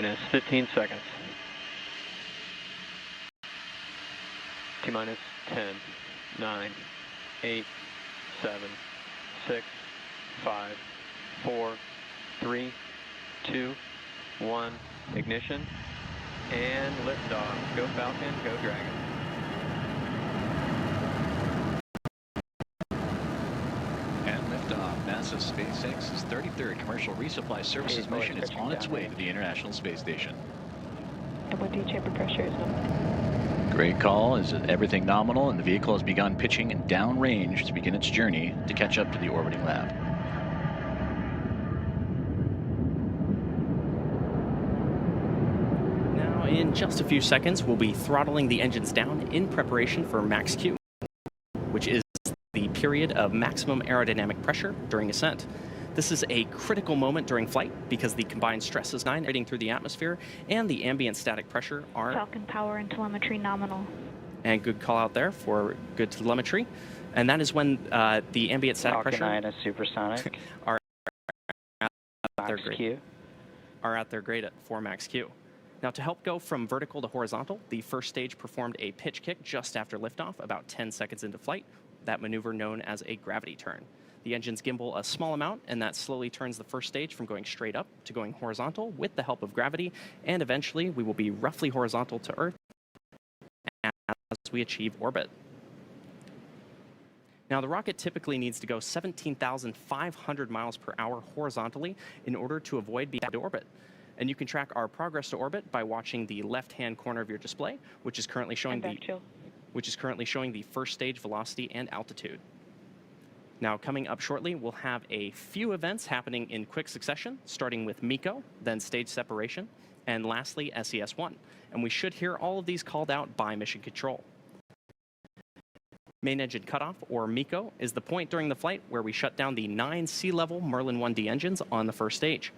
minus 15 seconds. T minus 10, 9, 8, 7, 6, 5, 4, 3, 2, 1. Ignition and liftoff. Go Falcon, go Dragon. And liftoff. NASA's SpaceX's 33rd commercial resupply services mission is on its way to the International Space Station. WD chamber pressure is nominal. Great call. Is everything nominal, and the vehicle has begun pitching and downrange to begin its journey to catch up to the orbiting lab. Now, in just a few seconds, we'll be throttling the engines down in preparation for max Q, which is the period of maximum aerodynamic pressure during ascent. This is a critical moment during flight because the combined stresses reading through the atmosphere and the ambient static pressure are... Falcon power and telemetry nominal. And good call out there for good telemetry. And that is when the ambient static Falcon pressure... 9 is supersonic. are at Max Q. their grade at 4 max Q. Now, to help go from vertical to horizontal, the first stage performed a pitch kick just after liftoff, about 10 seconds into flight, that maneuver known as a gravity turn. The engines gimbal a small amount, and that slowly turns the first stage from going straight up to going horizontal with the help of gravity, and eventually we will be roughly horizontal to Earth as we achieve orbit. Now, the rocket typically needs to go 17,500 miles per hour horizontally in order to avoid being out of orbit. And you can track our progress to orbit by watching the left-hand corner of your display, which is currently showing the first stage velocity and altitude. Now, coming up shortly, we'll have a few events happening in quick succession, starting with MECO, then stage separation, and lastly, SES-1. And we should hear all of these called out by Mission Control. Main engine cutoff, or MECO, is the point during the flight where we shut down the 9 sea-level Merlin 1D engines on the first stage.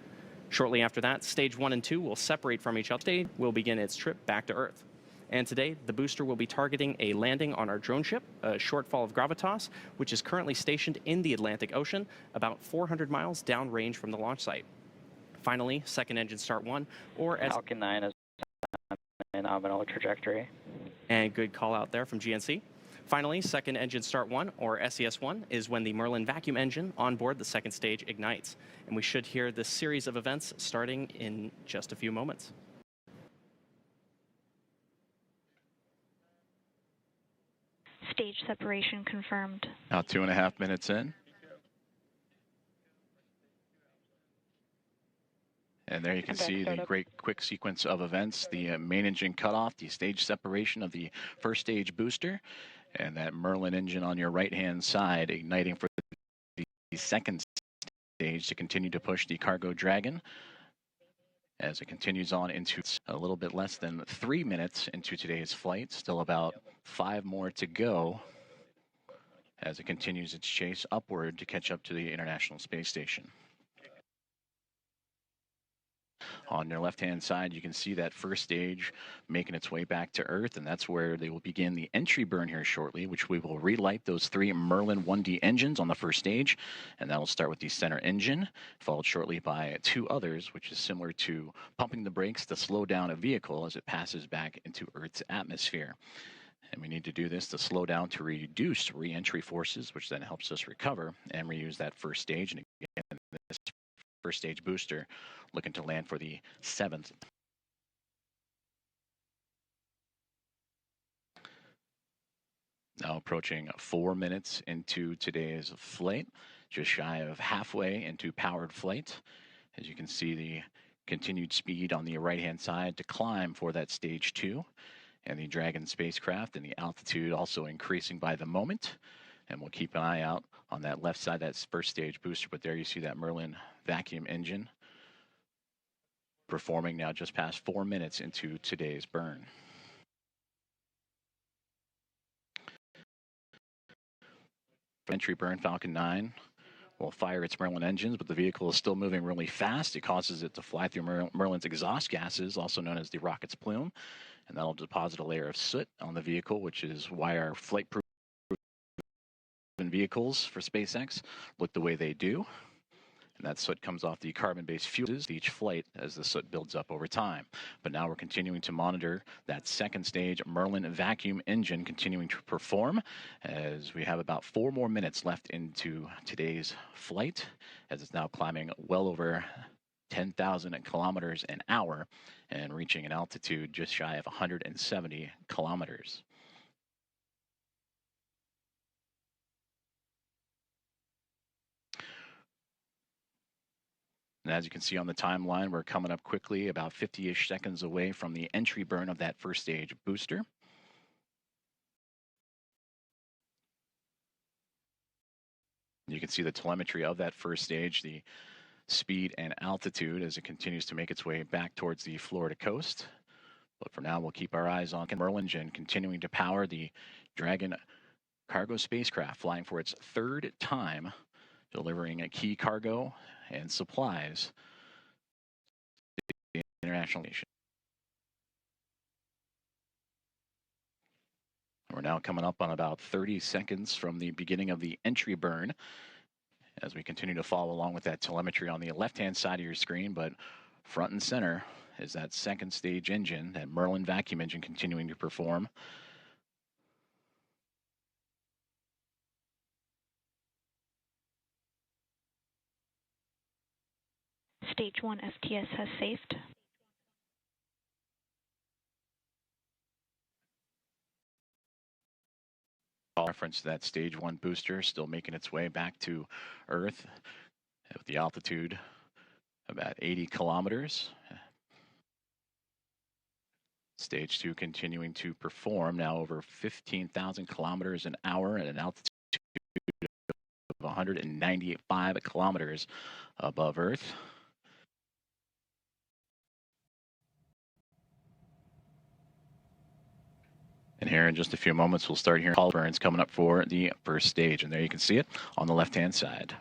Shortly after that, stage 1 and 2 will separate from each other. Stage will begin its trip back to Earth. And today, the booster will be targeting a landing on our drone ship, a Shortfall of Gravitas, which is currently stationed in the Atlantic Ocean, about 400 miles downrange from the launch site. Finally, second engine start 1, or Falcon 9 is on an nominal trajectory. And good call out there from GNC. Finally, second engine start 1, or SES-1, is when the Merlin vacuum engine on board the second stage ignites. And we should hear this series of events starting in just a few moments. Stage separation confirmed. Now 2.5 minutes in. And there you can see the great quick sequence of events, the main engine cutoff, the stage separation of the first stage booster, and that Merlin engine on your right-hand side igniting for the second stage to continue to push the Cargo Dragon as it continues on into a little bit less than 3 minutes into today's flight. Still about 5 more to go as it continues its chase upward to catch up to the International Space Station. On your left-hand side, you can see that first stage making its way back to Earth, and that's where they will begin the entry burn here shortly, which we will relight those 3 Merlin 1D engines on the first stage, and that will start with the center engine, followed shortly by 2 others, which is similar to pumping the brakes to slow down a vehicle as it passes back into Earth's atmosphere. And we need to do this to slow down to reduce re-entry forces, which then helps us recover and reuse that first stage. And again, this first stage booster looking to land for the 7th. Now approaching 4 minutes into today's flight, just shy of halfway into powered flight. As you can see, the continued speed on the right-hand side to climb for that stage 2. And the Dragon spacecraft and the altitude also increasing by the moment. And we'll keep an eye out on that left side, that first stage booster. But there you see that Merlin vacuum engine performing now just past 4 minutes into today's burn. Entry burn, Falcon 9 will fire its Merlin engines, but the vehicle is still moving really fast. It causes it to fly through Merlin's exhaust gases, also known as the rocket's plume. And that'll deposit a layer of soot on the vehicle, which is why our flight-proof vehicles for SpaceX look the way they do. And that soot comes off the carbon-based fuels each flight as the soot builds up over time. But now we're continuing to monitor that second stage Merlin vacuum engine continuing to perform, as we have about 4 more minutes left into today's flight, as it's now climbing well over 10,000 kilometers an hour and reaching an altitude just shy of 170 kilometers. And as you can see on the timeline, we're coming up quickly, about 50-ish seconds away from the entry burn of that first stage booster. You can see the telemetry of that first stage, the speed and altitude as it continues to make its way back towards the Florida coast. But for now, we'll keep our eyes on Merlin and continuing to power the Dragon cargo spacecraft, flying for its 3rd time, delivering a key cargo and supplies to the international nation. We're now coming up on about 30 seconds from the beginning of the entry burn as we continue to follow along with that telemetry on the left-hand side of your screen, but front and center is that second stage engine, that Merlin vacuum engine continuing to perform. Stage 1 STS has safed. Reference to that stage 1 booster still making its way back to Earth with the altitude about 80 kilometers. Stage 2 continuing to perform, now over 15,000 kilometers an hour at an altitude of 195 kilometers above Earth. And here in just a few moments, we'll start hearing call burns coming up for the first stage. And there you can see it on the left-hand side.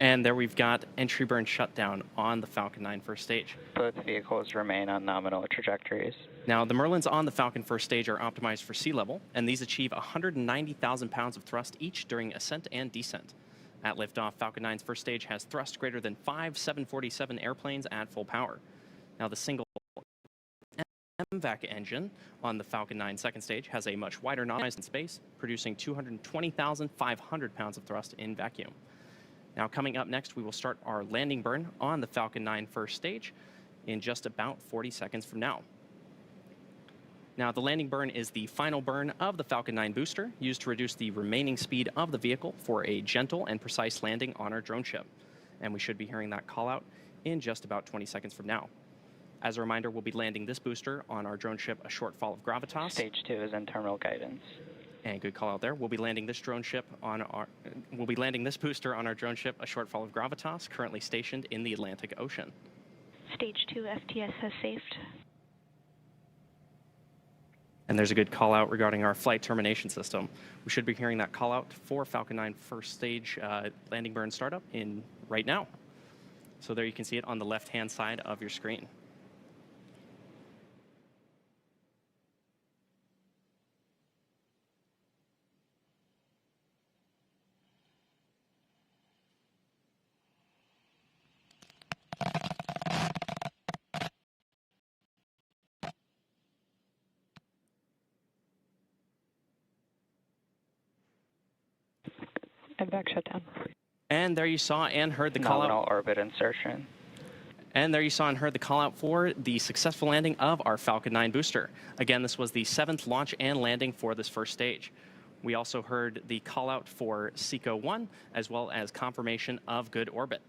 And there we've got entry burn shutdown on the Falcon 9 first stage. Both vehicles remain on nominal trajectories. Now, the Merlins on the Falcon first stage are optimized for sea level, and these achieve 190,000 pounds of thrust each during ascent and descent. At liftoff, Falcon 9's first stage has thrust greater than 5 747 airplanes at full power. Now, the single MVAC engine on the Falcon 9 second stage has a much wider noise in space, producing 220,500 pounds of thrust in vacuum. Now, coming up next, we will start our landing burn on the Falcon 9 first stage in just about 40 seconds from now. Now, the landing burn is the final burn of the Falcon 9 booster, used to reduce the remaining speed of the vehicle for a gentle and precise landing on our drone ship. And we should be hearing that call out in just about 20 seconds from now. As a reminder, we'll be landing this booster on our drone ship, a short fall of gravitas. Stage 2 is in terminal guidance. And good call out there. We'll be landing this drone ship on our. We'll be landing this booster on our drone ship, a short fall of gravitas, currently stationed in the Atlantic Ocean. Stage 2 STS has safed. And there's a good call out regarding our flight termination system. We should be hearing that call out for Falcon 9 first stage landing burn startup in right now. So there you can see it on the left-hand side of your screen. MVAC shutdown. And there you saw and heard the call Nominal out. orbit insertion. And there you saw and heard the call out for the successful landing of our Falcon 9 booster. Again, this was the 7th launch and landing for this first stage. We also heard the call out for SECO 1, as well as confirmation of good orbit.